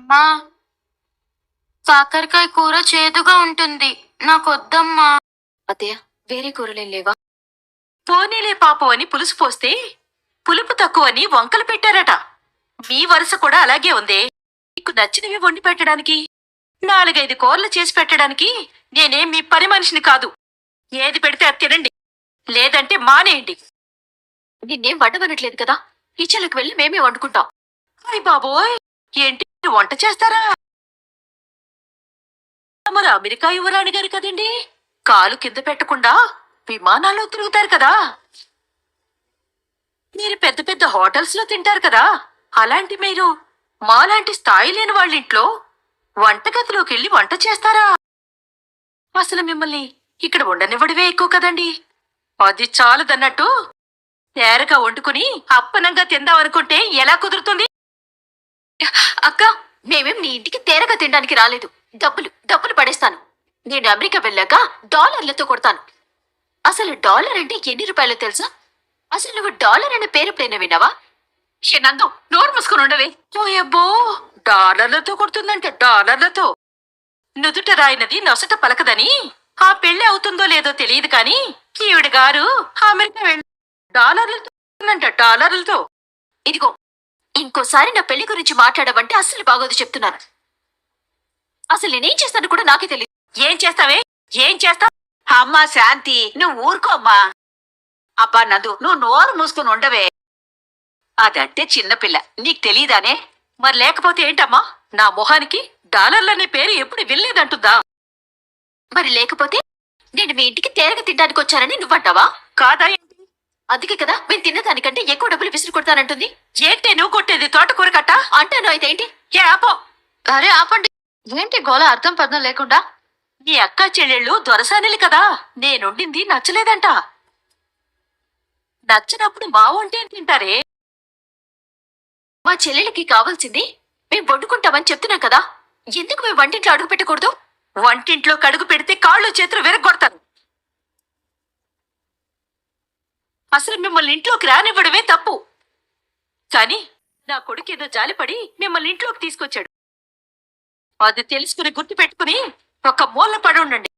అమ్మా, కాకరకాయ కూర చేదుగా ఉంటుంది, నాకొద్దమ్మా. అత్తయ్య, వేరే కూరలేం లేవా? పోనీలే పాపం అని పులుసు పోస్తే పులుపు తక్కువని వంకలు పెట్టారట. మీ వరుస కూడా అలాగే ఉందే. నీకు నచ్చినవి వండి పెట్టడానికి, 4-5 కూరలు చేసి పెట్టడానికి నేనేం మీ పని మనిషిని కాదు. ఏది పెడితే అది తినండి, లేదంటే మానేయండి. నిన్నేం వండమనట్లేదు కదా, కిచెన్లకు వెళ్ళి మేమే వండుకుంటాం. అయ్ బాబోయ్, ఏంటి వంట చేస్తారా? మరి అమెరికా యువరాణి గారు కదండి, కాలు కింద పెట్టకుండా విమానాల్లో తిరుగుతారు కదా. మీరు పెద్ద పెద్ద హోటల్స్ లో తింటారు కదా. అలాంటి మీరు మాలాంటి స్థాయి లేని వాళ్ళింట్లో వంటగదిలోకి వెళ్ళి వంట చేస్తారా? అసలు మిమ్మల్ని ఇక్కడ ఉండనివ్వడమే ఎక్కువ కదండి. అది చాలదన్నట్టు తేరగా వండుకుని అప్పనంగా తిందామనుకుంటే ఎలా కుదురుతుంది? అక్క, మేమేం నీ ఇంటికి తేరగా తినడానికి రాలేదు. డబ్బులు పడేస్తాను. నేను అమెరికా వెళ్ళాక డాలర్లతో కొడతాను. అసలు డాలర్ అంటే ఎన్ని రూపాయలో తెలుసా? అసలు నువ్వు డాలర్ అనే పేరు ఎప్పుడైనా విన్నావా? నందు, నోరు మూసుకొని ఉండవే. ఓయబ్బో, డాలర్లతో కొడుతుందంటే డాలర్లతో. నుదుట రాయినది నొసట పలకదని ఆ పెళ్లి అవుతుందో లేదో తెలియదు కాని ఈవిడ గారు అమెరికా వెళ్ళి డాలర్లతో. ఇదిగో, ఇంకోసారి నా పెళ్లి గురించి మాట్లాడవంటే అస్సలు బాగోదు చెప్తున్నాను. అసలు నేనేం చేస్తాను కూడా నాకే తెలియదు. ఏం చేస్తావే? ఏం చేస్తావు? అమ్మా శాంతి, నువ్వు ఊరుకోమ్మా. అబ్బా నందు, నువ్వు నోరు మూసుకుని ఉండవే. అదంటే చిన్నపిల్ల, నీకు తెలీదానే? మరి లేకపోతే ఏంటమ్మా? నా మొహానికి డాలర్లనే పేరు ఎప్పుడు వెళ్ళలేదంటుందా? మరి లేకపోతే నేను మీ ఇంటికి తేరగా తినడానికి వచ్చానని నువ్వంటావా? కాదా ఏంటి? అందుకే కదా మేము తిన్నదానికంటే ఎక్కువ డబ్బులు విసిరి కొడతానంటుంది. ఏంటి నువ్వు కొట్టేది? తోటకూర కట్ట అంటాను. అయితే ఏంటి? ఏ ఆపో. అరే ఆపండి. ఏంటి గోల అర్థం పర్థం లేకుండా? నీ అక్క చెల్లెళ్ళు దొరసానిలు కదా, నేనుండింది నచ్చలేదంట. నచ్చినప్పుడు మా వంటే తింటారే. మా చెల్లెలకి కావాల్సింది మేము వండుకుంటామని చెప్తున్నాం కదా, ఎందుకు మేము వంటింట్లో అడుగు పెట్టకూడదు? వంటింట్లో కడుగు పెడితే కాళ్ళు చేతులు విరగొడతాను. అసలు మిమ్మల్ని ఇంట్లోకి రానివ్వడమే తప్పు. కాని నా కొడుకేదో జాలిపడి మిమ్మల్ని ఇంట్లోకి తీసుకొచ్చాడు. అది తెలుసుకుని గుర్తు పెట్టుకుని ఒక మూల పడి ఉండండి.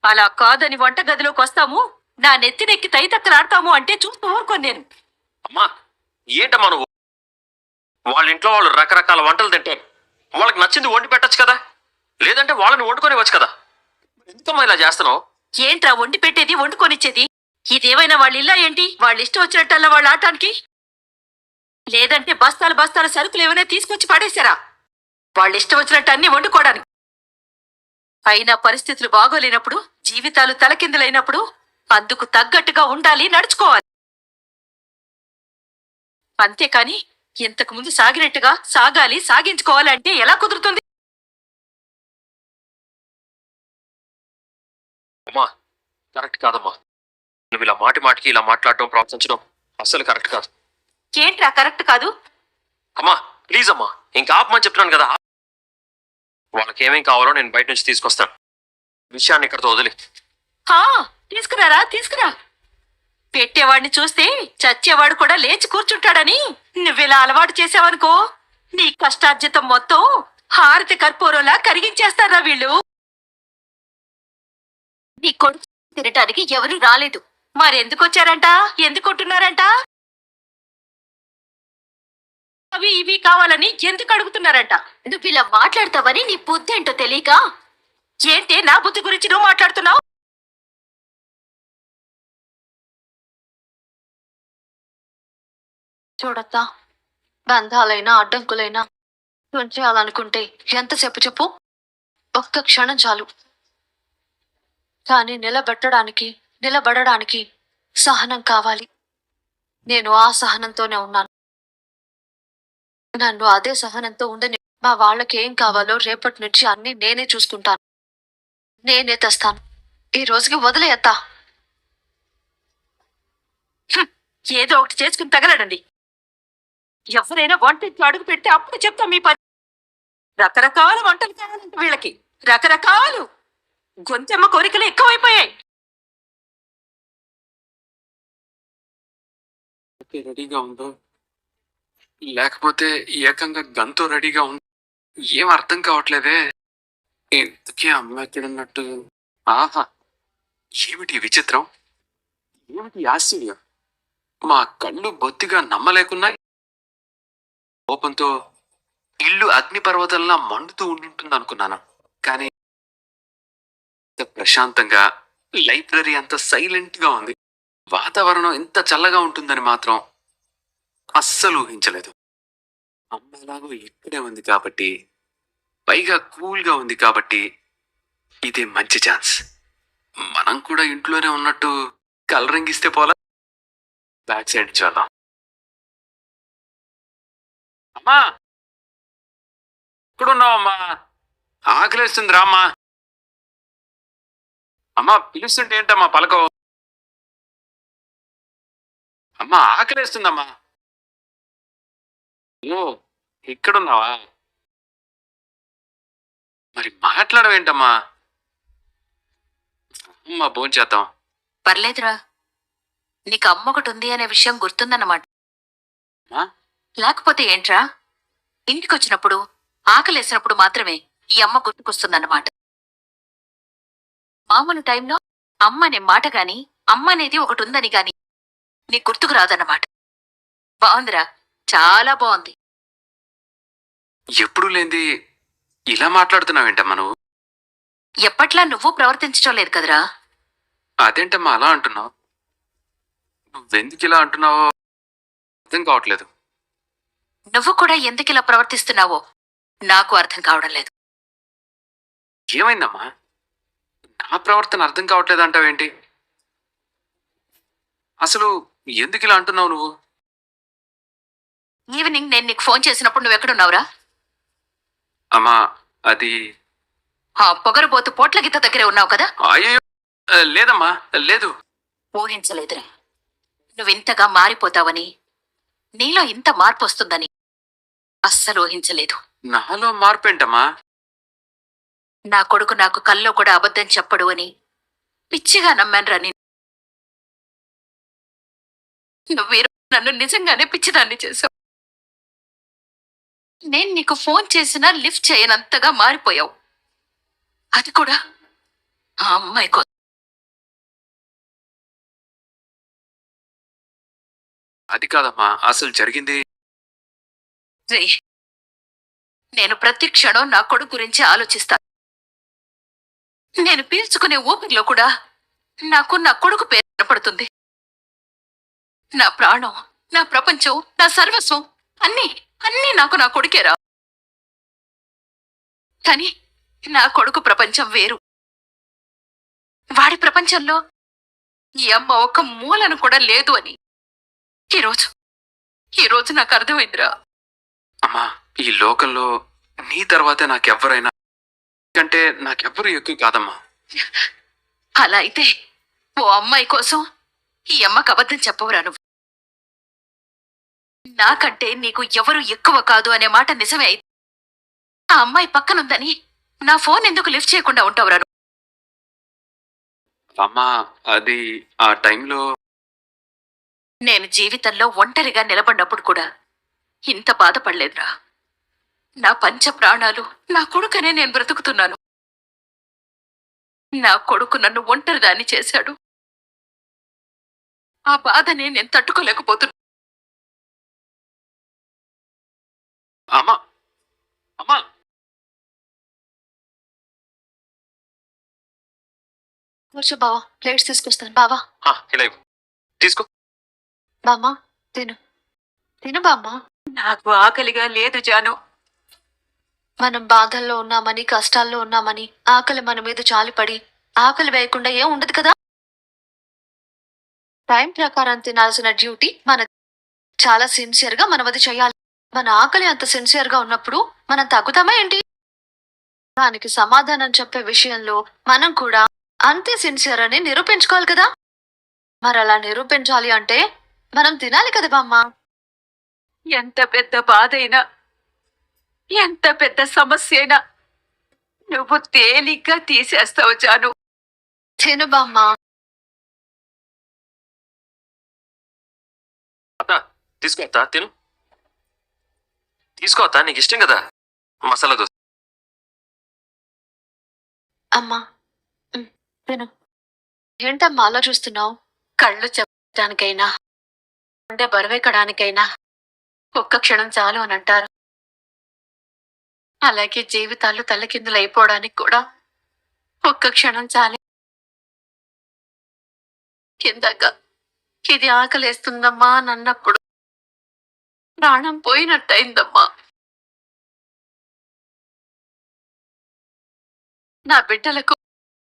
అలా కాదని వంట గదిలోకి వస్తాము, నా నెత్తినెక్కి తైతక్కలాడతాము అంటే చూస్తూ ఊరుకోను నేను. అమ్మా, ఏంటమ్మా నువ్వు? వాళ్ళ ఇంట్లో వాళ్ళు రకరకాల వంటలు తింటారు, వాళ్ళకి నచ్చింది వండి పెట్టచ్చు కదా, లేదంటే వాళ్ళని వండుకొని వచ్చు కదా. ఎందుకమ్మా ఇలా చేస్తున్నావు? ఏంట్రా వండి పెట్టేది, వండుకొనిచ్చేది? ఇదేమైనా వాళ్ళ ఇల్లా ఏంటి? వాళ్ళ ఇష్టం వచ్చినట్టల్లా వాళ్ళ ఆటానికి? లేదంటే బస్తాలు బస్తాల సరుకులు ఏమైనా తీసుకొచ్చి పడేశారా వాళ్ళ ఇష్టం వచ్చినట్టు అన్ని వండుకోవడానికి? అయినా పరిస్థితులు బాగోలేనప్పుడు, జీవితాలు తలకిందులైనప్పుడు అందుకు తగ్గట్టుగా ఉండాలి, నడుచుకోవాలి. అంతేకాని ఇంతకు ముందు సాగినట్టుగా సాగాలి, సాగించుకోవాలంటే ఎలా కుదురుతుంది? అమ్మా, కరెక్ట్ కాదమ్మా. నువ్వు ఇలా మాటికి ఇలా మాట్లాడటం, ప్రవర్తించడం అస్సలు కరెక్ట్ కాదు. ఏంట్రా కరెక్ట్ కాదు? అమ్మా ప్లీజ్ అమ్మా, ఇంకా ఆపమని చెప్తున్నాను కదా. వాళ్ళకి ఏమేం కావాలో నేను బయట నుంచి తీసుకొస్తాను. విషయాన్ని ఇక్కడతో వదిలి. తీసుకురారా, తీసుకురా. పెట్టేవాడిని చూస్తే చచ్చేవాడు కూడా లేచి కూర్చుంటాడని నువ్విలా అలవాటు చేసావనుకో, నీ కష్టార్జితం మొత్తం హారతి కర్పూరంలా కరిగించేస్తారా వీళ్ళు. నీ కొడుకు తినటానికి ఎవరూ రాలేదు. మరెందుకొచ్చారంట? ఎందుకుంటున్నారంట? అవి ఇవి కావాలని ఎందుకు అడుగుతున్నారంట? నువ్వు ఇలా మాట్లాడతావని నీ బుద్ధి ఏంటో తెలియక. ఏంటి నా బుద్ధి గురించి నువ్వు మాట్లాడుతున్నావు? చూడత్తా, బంధాలైనా అడ్డంకులైనా ఉంచేయాలనుకుంటే ఎంతసేపు చెప్పు? ఒక్క క్షణం చాలు. కానీ నిలబడడానికి సహనం కావాలి. నేను ఆ సహనంతోనే ఉన్నాను. నన్ను అదే సహనంతో ఉండని. మా వాళ్ళకి ఏం కావాలో రేపటి నుంచి అన్ని నేనే చూసుకుంటాను, నేనే తెస్తాను. ఈ రోజుకి వదిలేయత్తా. ఏదో ఒకటి చేసుకుని తగలడండి. ఎవరైనా వంటింట్లో అడుగు పెడితే అప్పుడు చెప్తాం మీ పని. రకరకాల వంటలు కావాలంటే వీళ్ళకి, రకరకాలు గొంతెమ్మ కోరికలు ఎక్కువైపోయాయి. రెడీగా ఉందో లేకపోతే ఏకంగా గన్తో రెడీగా ఉంది. ఏం అర్థం కావట్లేదే. ఇంతకీ అమ్మ ఎక్కడున్నట్టు? ఆహా, ఏమిటి విచిత్రం? ఏమిటి ఆశ్చర్యం? మా కళ్ళు బొత్తిగా నమ్మలేకున్నాయి. కోపంతో ఇల్లు అగ్నిపర్వతంలా మండుతూ ఉండుంటుంది అనుకున్నాను. కానీ ఇంత ప్రశాంతంగా, లైబ్రరీ అంత సైలెంట్ గా ఉంది. వాతావరణం ఇంత చల్లగా ఉంటుందని మాత్రం అస్సలు ఊహించలేదు. అమ్మ ఎలాగో ఇక్కడే ఉంది కాబట్టి, పైగా కూల్ గా ఉంది కాబట్టి ఇదే మంచి ఛాన్స్. మనం కూడా ఇంట్లోనే ఉన్నట్టు కలరింగ్ ఇస్తే పోలా. బ్యాక్ సైడ్ చూద్దాం. అమ్మా, ఇక్కడున్నావమ్మా? ఆకలేస్తుంది రామ్మా. అమ్మా, పిలుస్తుంటే ఏంటమ్మా పలకవు? అమ్మా, ఆకలేస్తుందమ్మా. ఓ, ఇక్కడున్నావా? మరి మాట్లాడవేంటమ్మా? అమ్మా, భోంచేద్దాం. పర్లేదురా, నీకు అమ్మ ఒకటి ఉంది అనే విషయం గుర్తుందన్నమాట. ఆ? లేకపోతే ఏంట్రా, ఇంటికొచ్చినప్పుడు ఆకలేసినప్పుడు మాత్రమే ఈ అమ్మ గుర్తుకొస్తుందన్నమాట. మామూలు టైంలో అమ్మ అనే మాట గాని, అమ్మ అనేది ఒకటి ఉందని గాని నీకు గుర్తుకు రాదన్నమాట. బాగుందిరా, చాలా బాగుంది. ఎప్పుడు లేంది ఇలా మాట్లాడుతున్నావేంటమ్మా నువ్వు? ఎప్పట్లా నువ్వు ప్రవర్తించడం లేదు కదరా. అదేంటమ్మా అలా అంటున్నావు? నువ్వెందుకు ఇలా అంటున్నావో అర్థం కావట్లేదు. నువ్వు కూడా ఎందుకిలా ప్రవర్తిస్తున్నావో నాకు అర్థం కావడం లేదు. ఏమైందమ్మా? నా ప్రవర్తన అర్థం కావట్లేదు అంటావేంటి? అసలు ఎందుకు ఇలా అంటున్నావు నువ్వు? ఈవినింగ్ నేను నీకు ఫోన్ చేసినప్పుడు నువ్వెక్కడున్నావురా? అమ్మా, అది ఆ పొగరుబోతు పోట్ల గీత దగ్గరే ఉన్నావు కదా. అయ్యో, లేదమ్మా, లేదు. ఊహించలేదురా, నువ్వింతగా మారిపోతావని, నీలో ఇంత మార్పు వస్తుందని అస్సలు ఊహించలేదు. నాలో మార్పేంటమ్మా? నా కొడుకు నాకు కల్లో కూడా అబద్ధం చెప్పడు అని పిచ్చిగా నమ్మానురా నేను. నువ్వేరో నన్ను నిజంగానే పిచ్చిదాన్ని చేశావు. నేను నీకు ఫోన్ చేసినా లిఫ్ట్ చేయనంతగా మారిపోయావు. అది కూడా ఆ అమ్మాయి కోసం. అది కాదమ్మా, అసలు జరిగింది. రేయ్, నేను ప్రతి క్షణం నా కొడుకు గురించి ఆలోచిస్తాను. నేను పీల్చుకునే ఊపిరిలో కూడా నాకు నా కొడుకు పేరు కనపడుతుంది. నా ప్రాణం, నా ప్రపంచం, నా సర్వస్వం అన్నీ అన్నీ నాకు నా కొడుకేరా. కానీ నా కొడుకు ప్రపంచం వేరు. వాడి ప్రపంచంలో ఈ అమ్మ ఒక్క మూలను కూడా లేదు అని ఈరోజు నాకు అర్థమైందిరా. అమ్మా, ఈ లోకంలో నీ తర్వాతే నాకెవ్వరైనా కంటే నాకెవ్వరూ ఎక్కువ కాదమ్మా. అలా అయితే ఓ అమ్మాయి కోసం ఈ అమ్మకు అబద్ధం చెప్పవురా నువ్వు. నాకంటే నీకు ఎవరు ఎక్కువ కాదు అనే మాట నిజమే అయితే ఆ అమ్మాయి పక్కనుందని నా ఫోన్ ఎందుకు లిఫ్ట్ చేయకుండా ఉంటావురా నువ్వు? అమ్మా, అది ఆ టైంలో నేను జీవితంలో ఒంటరిగా నిలబడినప్పుడు కూడా ఇంత బాధపడలేదురా. నా పంచ ప్రాణాలు నా కొడుకనే నేను బ్రతుకుతున్నాను. నా కొడుకు నన్ను ఒంటరిదాన్ని చేశాడు. ఆ బాధనే నేను తట్టుకోలేకపోతున్నా. అమ్మా, అమ్మా, కూర్చో బావా, ప్లేట్స్ తీసుకొస్తాను. బావా, ఇలా ఇవ్వు. తీసుకో. బామ్మా తిను, తిను బామ్మా. నాకు ఆకలిగా లేదు జాను. మనం బాధల్లో ఉన్నామని, కష్టాల్లో ఉన్నామని ఆకలి మన మీద చాలిపడి ఆకలి వేయకుండా ఏం ఉండదు కదా. టైం ప్రకారం తినాల్సిన డ్యూటీ మన చాలా సిన్సియర్ గా మనం అది చేయాలి. మన ఆకలి అంత సిన్సియర్ గా ఉన్నప్పుడు మనం తగ్గుతామా ఏంటి? దానికి సమాధానం చెప్పే విషయంలో మనం కూడా అంతే సిన్సియర్ అని నిరూపించుకోవాలి కదా. మరి అలా నిరూపించాలి అంటే మనం తినాలి కదా బామ్మ. ఎంత పెద్ద బాధైనా, ఎంత పెద్ద సమస్య అయినా నువ్వు తేలిగ్గా తీసేస్తావు జాను. తిను బామ్మ. అత్త, తీసుకో అత్త, తిను. తీసుకో అత్త, నీకు ఇష్టం కదా మసాలా దోశ. అమ్మా విను. ఏంటమ్మా ఆలోచిస్తున్నావు? కళ్ళు చెప్పడానికైనా ఉండే బరువెక్కడానికైనా ఒక్క క్షణం చాలు అని అంటారు. అలాగే జీవితాలు తల్లకిందులు అయిపోవడానికి కూడా ఒక్క క్షణం చాలే. కిందక ఇది ఆకలేస్తుందమ్మా అని అన్నప్పుడు ప్రాణం పోయినట్టయిందమ్మా. నా బిడ్డలకు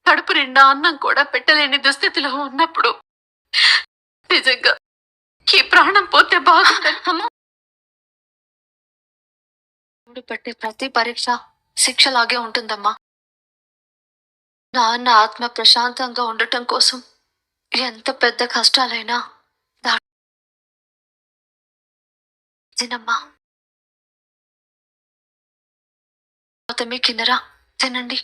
కడుపు నిండా అన్నం కూడా పెట్టలేని దుస్థితిలో ఉన్నప్పుడు నిజంగా ఈ ప్రాణం పోతే బాగుండదు. అమ్మా దేవుడు పెట్టే ప్రతి పరీక్ష శిక్షలాగే ఉంటుందమ్మా. నాన్న ఆత్మ ప్రశాంతంగా ఉండటం కోసం ఎంత పెద్ద కష్టాలైనా తినమ్మా. మీ కిందరా తినండి.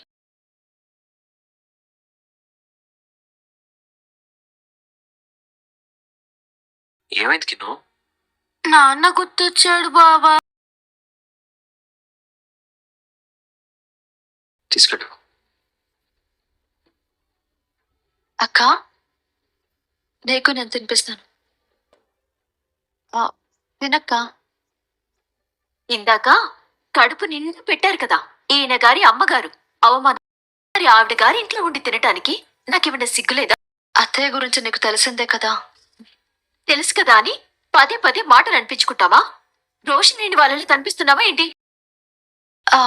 ఏమైంది కిన్ను? నాన్న గుర్తొచ్చాడు బావా. తీసుకెళ్ళు. అక్క నీకు నేను తినిపిస్తాను. తినక్క. ఇందాక కడుపు నిండా పెట్టారు కదా ఈయన గారి అమ్మగారు, అవమానం. మరి ఆవిడ గారి ఇంట్లో ఉండి తినటానికి నాకేమైనా సిగ్గులేదా? అత్తయ్య గురించి నీకు తెలిసిందే కదా. తెలుసు కదా అని పదే పదే మాటలు అనిపించుకుంటావా? రోషి లేని వాళ్ళని కనిపిస్తున్నావా ఏంటి? ఆ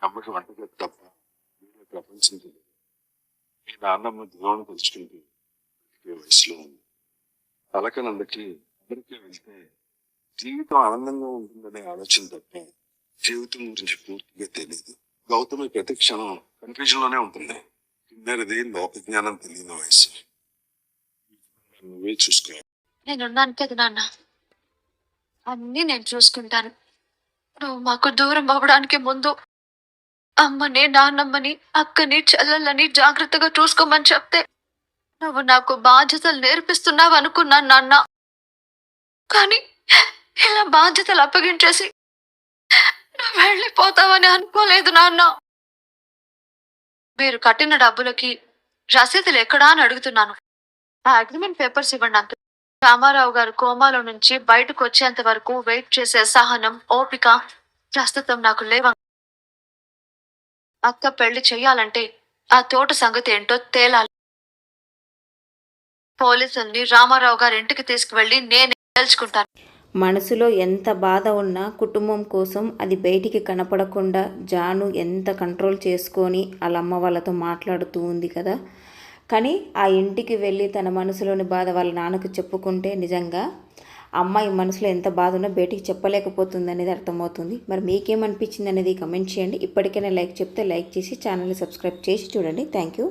అమ్మకి వంటగది తప్ప వేరే ప్రపంచం తెలియదు. మీ నాన్నమ్మ దూరం తెలుసుకుంటూ బ్రతికే వయసులో ఉంది. తలకనందకి అమెరికా వెళ్తే జీవితం ఆనందంగా ఉంటుందనే ఆలోచన తప్ప జీవితం గురించి పూర్తిగా తెలియదు. గౌతమి ప్రతి క్షణం కన్ఫ్యూజన్ లోనే ఉంటుంది. కిన్నెరది లోక జ్ఞానం తెలియని వయసు. నువ్వే చూసుకో. నేనున్నాను కదా నాన్న, అన్నీ నేను చూసుకుంటాను. నువ్వు మాకు దూరం అవ్వడానికి ముందు అమ్మని, నాన్నమ్మని, అక్కని, చెల్లెళ్ళని జాగ్రత్తగా చూసుకోమని చెప్తే నువ్వు నాకు బాధ్యతలు నేర్పిస్తున్నావు అనుకున్నాను నాన్న. కానీ ఇలా బాధ్యతలు అప్పగించేసి నువ్వు వెళ్ళిపోతావని అనుకోలేదు నాన్న. మీరు కట్టిన డబ్బులకి రసీదులు ఎక్కడా అని అడుగుతున్నాను. ఆ అగ్రిమెంట్ పేపర్స్ ఇవ్వండి అంత. రామారావు గారు కోమాలో నుంచి బయటకు వచ్చేంత వరకు వెయిట్ చేసే సహనం, ఓపిక ప్రస్తుతం నాకు లేవ. అక్క పెళ్లి చెయ్యాలంటే ఆ తోట సంగతి ఏంటో తేలాలి. పోలీసుల్ని రామారావు గారి ఇంటికి తీసుకువెళ్ళి నేనే తెలుసుకుంటాను. మనసులో ఎంత బాధ ఉన్నా కుటుంబం కోసం అది బయటికి కనపడకుండా జాను ఎంత కంట్రోల్ చేసుకొని వాళ్ళ అమ్మ వాళ్ళతో మాట్లాడుతూ ఉంది కదా. కానీ ఆ ఇంటికి వెళ్ళి తన మనసులోని బాధ వాళ్ళ నాన్నకు చెప్పుకుంటే నిజంగా అమ్మాయి మనసులో ఎంత బాధ ఉన్నా బయటికి చెప్పలేకపోతుంది అనేది అర్థమవుతుంది. మరి మీకేమనిపించింది అనేది కమెంట్ చేయండి. ఇప్పటికైనా లైక్ చెప్తే లైక్ చేసి ఛానల్ని సబ్స్క్రైబ్ చేసి చూడండి. Thank you.